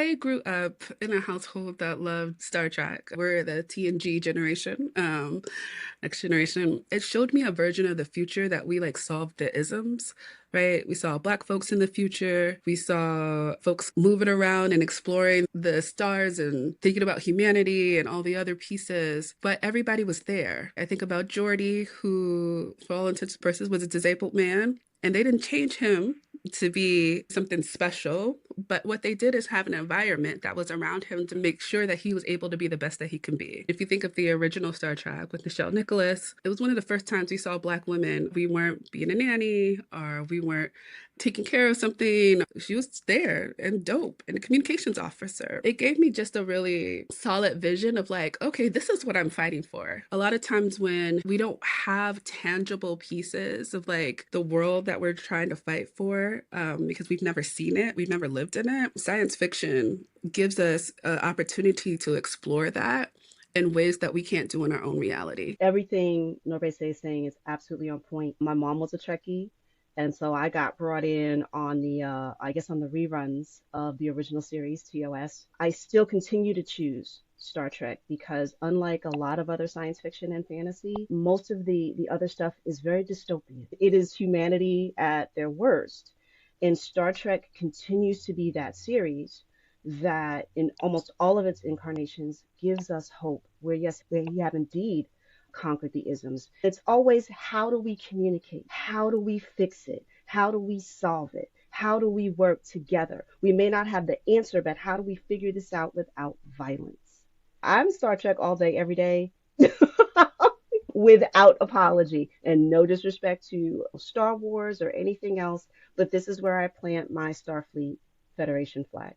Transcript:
I grew up in a household that loved Star Trek. We're the TNG generation, next generation. It showed me a version of the future that we like solved the isms, right? We saw Black folks in the future. We saw folks moving around and exploring the stars and thinking about humanity and all the other pieces. But everybody was there. I think about Geordi, who, for all intents and purposes, was a disabled man. And they didn't change him to be something special. But what they did is have an environment that was around him to make sure that he was able to be the best that he can be. If you think of the original Star Trek with Nichelle Nicholas, it was one of the first times we saw Black women. We weren't being a nanny or we weren't taking care of something. She was there and dope and a communications officer. It gave me just a really solid vision of like, okay, this is what I'm fighting for. A lot of times when we don't have tangible pieces of like the world that we're trying to fight for, because we've never seen it, we've never lived in it, science fiction gives us an opportunity to explore that in ways that we can't do in our own reality. Everything Norbese is saying is absolutely on point. My mom was a Trekkie, and so I got brought in on I guess on the reruns of the original series, TOS. I still continue to choose Star Trek because unlike a lot of other science fiction and fantasy, most of the other stuff is very dystopian. It is humanity at their worst. And Star Trek continues to be that series that in almost all of its incarnations gives us hope where yes, we have indeed conquered the isms. It's always how do we communicate? How do we fix it? How do we solve it? How do we work together? We may not have the answer, but how do we figure this out without violence? I'm Star Trek all day, every day. Without apology and no disrespect to Star Wars or anything else, but this is where I plant my Starfleet Federation flag.